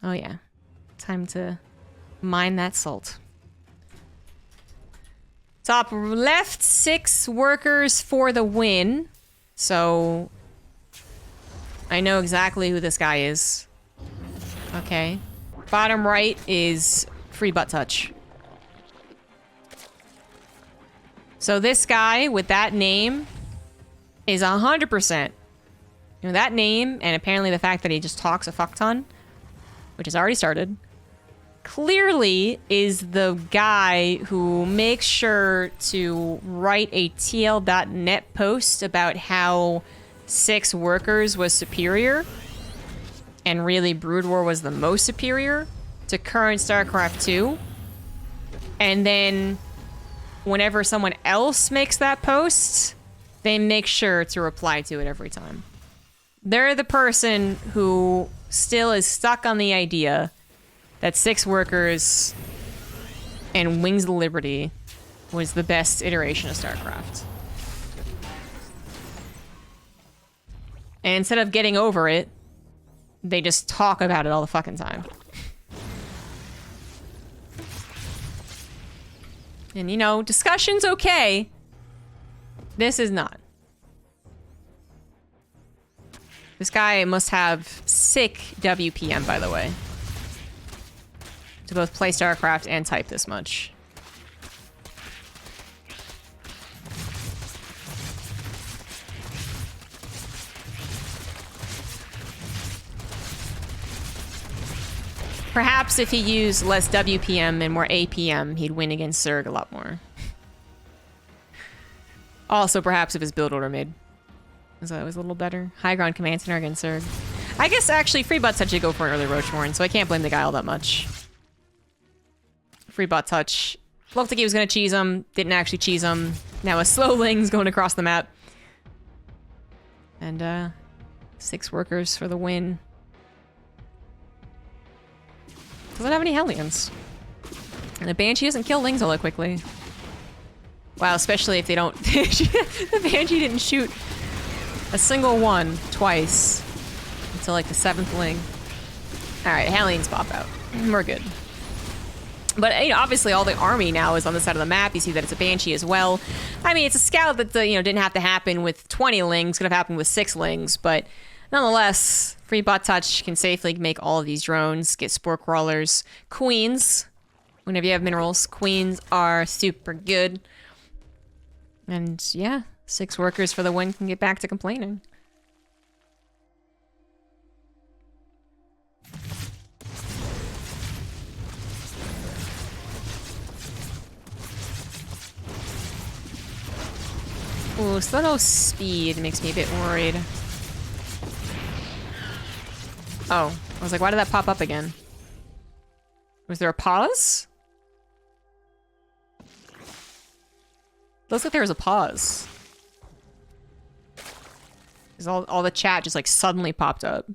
Oh yeah. Time to mine that salt. Top left, 6 workers for the win. So I know exactly who this guy is. Okay. Bottom right is free butt touch. So this guy with that name is 100%. You know, that name, and apparently the fact that he just talks a fuck ton, which has already started, clearly is the guy who makes sure to write a TL.net post about how 6 workers was superior, and really Brood War was the most superior to current StarCraft 2. And then whenever someone else makes that post, they make sure to reply to it every time. They're the person who still is stuck on the idea that 6 workers and Wings of the Liberty was the best iteration of StarCraft. And instead of getting over it, they just talk about it all the fucking time. And you know, discussion's okay. This is not. This guy must have sick WPM, by the way, to both play StarCraft and type this much. Perhaps if he used less WPM and more APM, he'd win against Zerg a lot more. Also, perhaps if his build order made was a little better. High ground command center against Zerg. I guess actually free butt touch did go for an early Roachmorn, so I can't blame the guy all that much. Free butt touch. Looked like he was gonna cheese him, didn't actually cheese him. Now a slow ling's going across the map. And 6 workers for the win. Doesn't have any Hellions. And the Banshee doesn't kill lings all that quickly. Wow, especially if they don't... The Banshee didn't shoot a single one twice until like the 7th ling. Alright, Hellions pop out. We're good. But, you know, obviously all the army now is on the side of the map. You see that it's a Banshee as well. I mean, it's a scout that, you know, didn't have to happen with 20 lings. Could have happened with 6 lings, but... Nonetheless, free butt touch can safely make all of these drones, get spore crawlers. Queens, whenever you have minerals, queens are super good. And yeah, 6 workers for the win can get back to complaining. Ooh, still no speed makes me a bit worried. Oh, I was like, why did that pop up again? Was there a pause? Looks like there was a pause. Because all the chat just like suddenly popped up.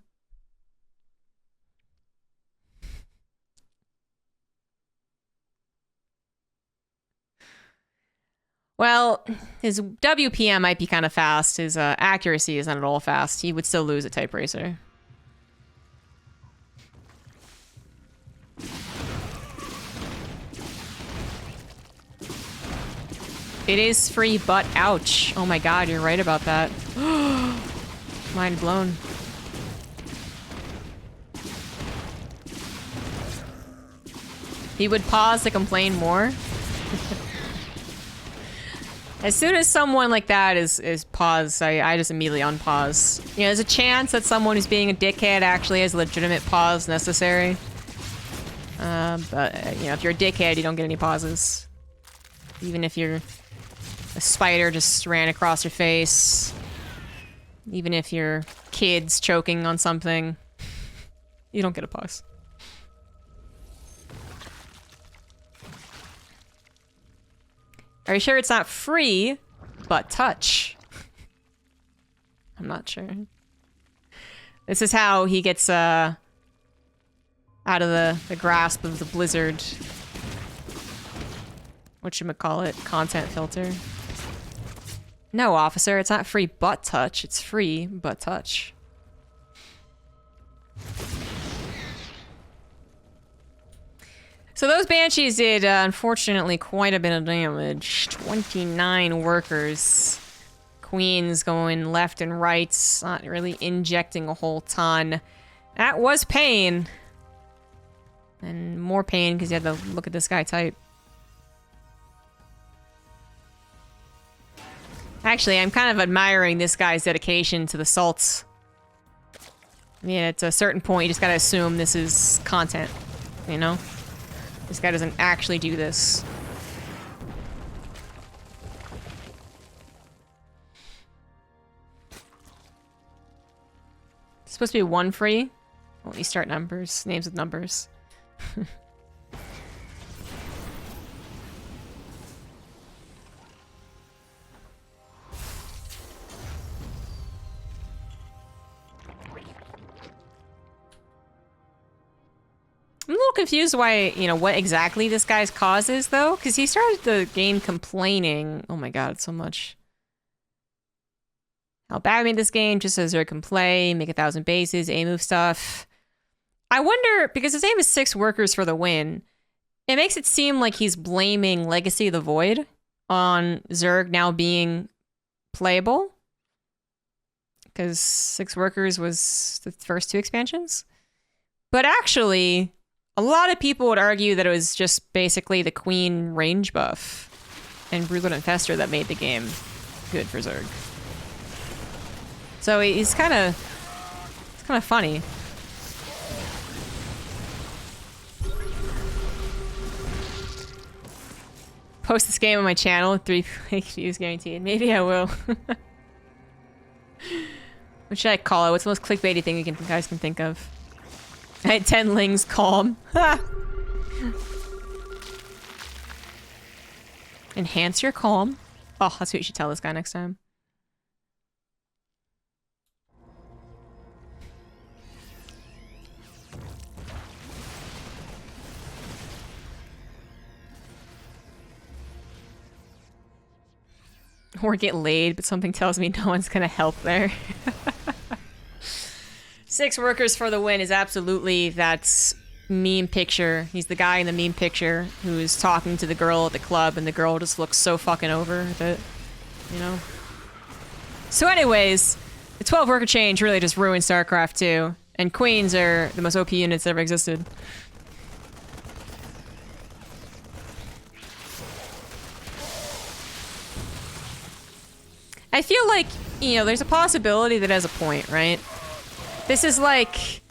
Well, his WPM might be kind of fast. His accuracy is not at all fast. He would still lose a Type Racer. It is free, but ouch. Oh my god, you're right about that. Mind blown. He would pause to complain more. As soon as someone like that is paused, I just immediately unpause. You know, there's a chance that someone who's being a dickhead actually has a legitimate pause necessary. But, you know, if you're a dickhead, you don't get any pauses. Even if you're... a spider just ran across your face. Even if your kid's choking on something, you don't get a pause. Are you sure it's not free, but touch? I'm not sure. This is how he gets out of the grasp of the blizzard. Whatchamacallit, content filter. No, officer, it's not free butt touch. It's free butt touch. So those Banshees did, unfortunately, quite a bit of damage. 29 workers. Queens going left and right, not really injecting a whole ton. That was pain. And more pain because you had to look at this guy type. Actually, I'm kind of admiring this guy's dedication to the salts. Yeah, at a certain point, you just gotta assume this is content, you know? This guy doesn't actually do this. It's supposed to be one free. Only start numbers, names with numbers. I'm a little confused why, you know, what exactly this guy's cause is, though, because he started the game complaining. Oh my god, so much. How bad I made this game, just so Zerg can play, make 1,000 bases, A-move stuff. I wonder, because his aim is 6 workers for the win, it makes it seem like he's blaming Legacy of the Void on Zerg now being playable. Because 6 workers was the first 2 expansions. But actually, a lot of people would argue that it was just basically the Queen range buff and Broodlord Infestor that made the game good for Zerg. So it's kind of funny. Post this game on my channel, 3 views guaranteed. Maybe I will. What should I call it? What's the most clickbaity thing you guys can think of? I had 10 lings, calm. Enhance your calm. Oh, that's what you should tell this guy next time. Or get laid, but something tells me no one's gonna help there. 6 workers for the win is absolutely that meme picture. He's the guy in the meme picture who's talking to the girl at the club, and the girl just looks so fucking over that, you know. So anyways, the 12 worker change really just ruined StarCraft 2, and Queens are the most OP units that ever existed. I feel like, you know, there's a possibility that has a point, right? This is like,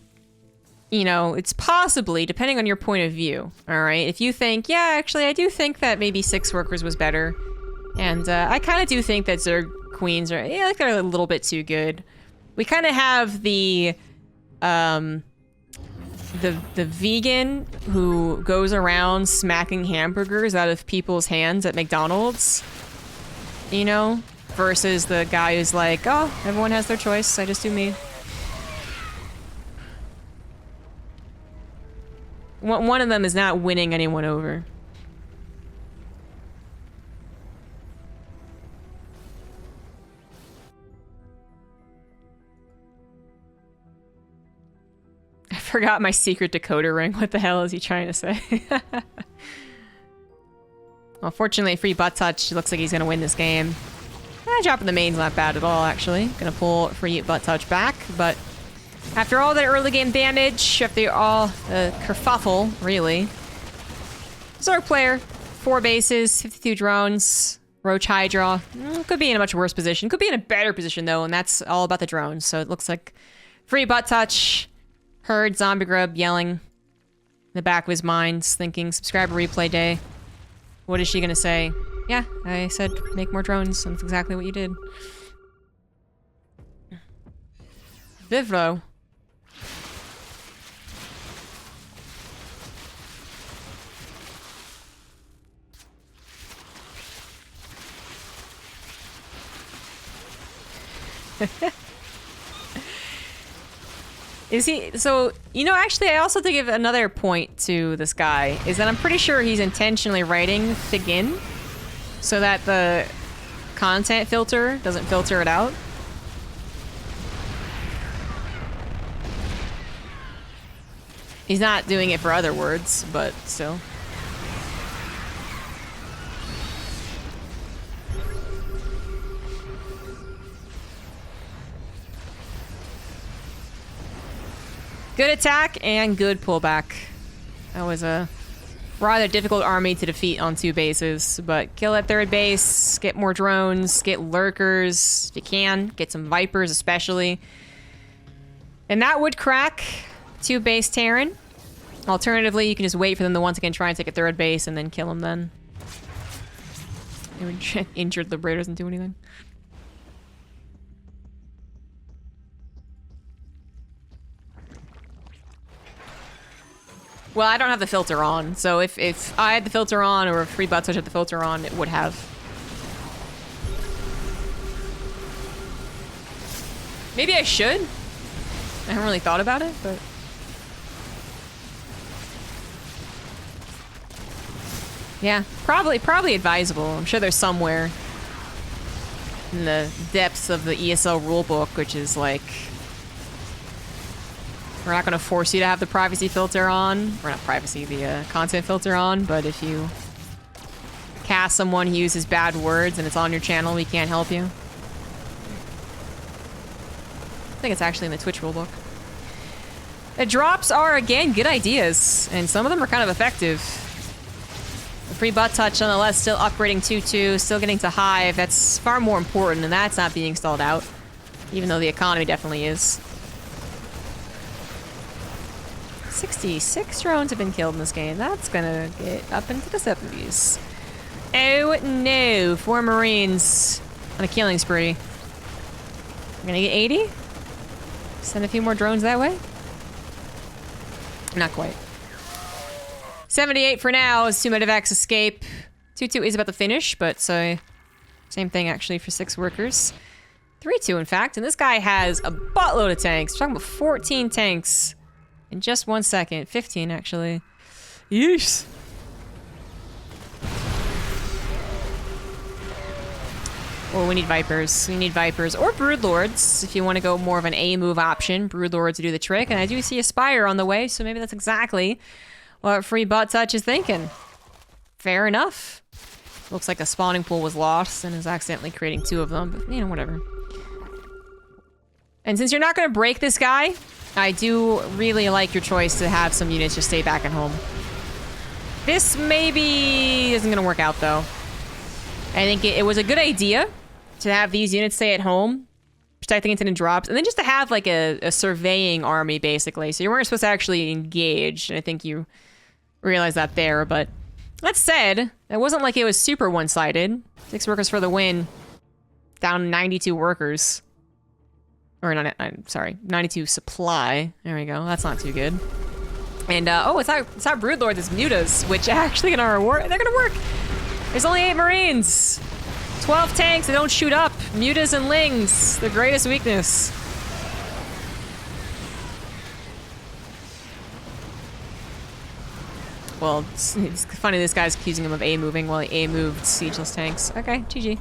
you know, it's possibly, depending on your point of view, all right? If you think, yeah, actually, I do think that maybe 6 workers was better. And I kind of do think that Zerg Queens are, yeah, like they're a little bit too good. We kind of have the vegan who goes around smacking hamburgers out of people's hands at McDonald's, you know? Versus the guy who's like, oh, everyone has their choice, I just do me. One of them is not winning anyone over. I forgot my secret decoder ring. What the hell is he trying to say? Well, fortunately, free butt touch. Looks like he's gonna win this game. Dropping the main's not bad at all, actually. Gonna pull free butt touch back, but after all that early game damage, after all the kerfuffle, really. Zerg player, 4 bases, 52 drones, Roach Hydra. Could be in a much worse position. Could be in a better position, though, and that's all about the drones. So it looks like free butt touch. Heard ZombieGrub yelling in the back of his mind, thinking, subscriber replay day. What is she gonna say? Yeah, I said make more drones, and that's exactly what you did. Vivro. Is he, so, you know, actually I also think of another point to this guy, is that I'm pretty sure he's intentionally writing Figin so that the content filter doesn't filter it out. He's not doing it for other words, but still. Good attack and good pullback. That was a rather difficult army to defeat on 2 bases, but kill at 3rd base, get more drones, get lurkers if you can, get some vipers especially. And that would crack 2 base Terran. Alternatively, you can just wait for them to once again try and take a 3rd base and then kill them then. Injured Liberator doesn't do anything. Well, I don't have the filter on, so if I had the filter on or if Free Butt Touch had the filter on, it would have. Maybe I should? I haven't really thought about it, but... Yeah, probably advisable. I'm sure there's somewhere in the depths of the ESL rulebook, which is like... We're not going to force you to have the privacy filter on. Or not privacy, the content filter on, but if you cast someone who uses bad words and it's on your channel, we can't help you. I think it's actually in the Twitch rulebook. The drops are, again, good ideas, and some of them are kind of effective. The Free Butt Touch, nonetheless, still upgrading 2-2, still getting to Hive. That's far more important, and that's not being stalled out, even though the economy definitely is. 66 drones have been killed in this game. That's gonna get up into the 70s. Oh no, 4 Marines on a killing spree. We're gonna get 80? Send a few more drones that way? Not quite. 78 for now as 2 medevacs escape. 2-2 is about to finish, but so same thing actually for 6 workers. 3-2 in fact, and this guy has a buttload of tanks. We're talking about 14 tanks. In just 1 second. 15, actually. Yeesh. Well, we need Vipers. We need Vipers. Or Broodlords, if you want to go more of an A-move option. Broodlords to do the trick. And I do see a Spire on the way, so maybe that's exactly what Free Butt Touch is thinking. Fair enough. Looks like a spawning pool was lost and is accidentally creating 2 of them. But, you know, whatever. And since you're not going to break this guy... I do really like your choice to have some units just stay back at home. This maybe isn't going to work out, though. I think it was a good idea to have these units stay at home, protecting incident drops, and then just to have, like, a surveying army, basically. So you weren't supposed to actually engage, and I think you realized that there, but... That said, it wasn't like it was super one-sided. 6 workers for the win. Down 92 workers. Or, not, I'm sorry, 92 supply. There we go. That's not too good. And, oh, it's not Broodlords, it's Mutas, which actually gonna reward. They're gonna work. There's only 8 Marines. 12 tanks that don't shoot up. Mutas and Lings, the greatest weakness. Well, it's funny this guy's accusing him of A-moving while he A-moved siegeless tanks. Okay, GG.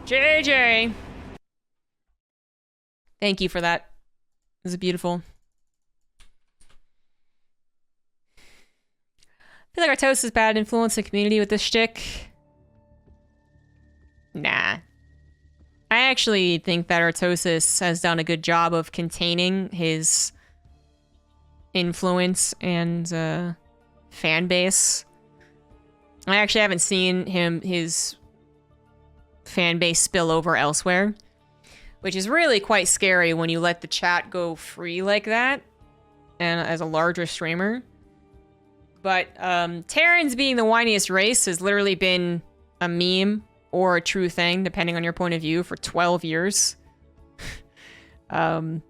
JJ! Thank you for that. This is beautiful. I feel like our toast is bad influence the community with this shtick. Nah. I actually think that Artosis has done a good job of containing his influence and fan base. I actually haven't seen his fan base spill over elsewhere. Which is really quite scary when you let the chat go free like that, and as a larger streamer. But Terrans being the whiniest race has literally been a meme or a true thing, depending on your point of view, for 12 years. And,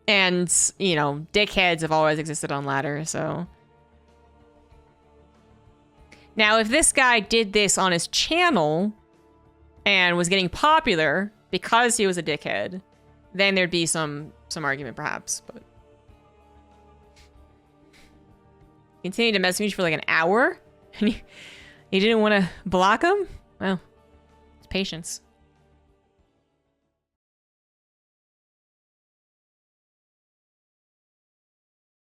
you know, dickheads have always existed on ladder, so... Now, if this guy did this on his channel and was getting popular... because he was a dickhead, then there'd be some argument, perhaps, but... Continued to message me for like an hour? And you didn't want to block him? Well, it's patience.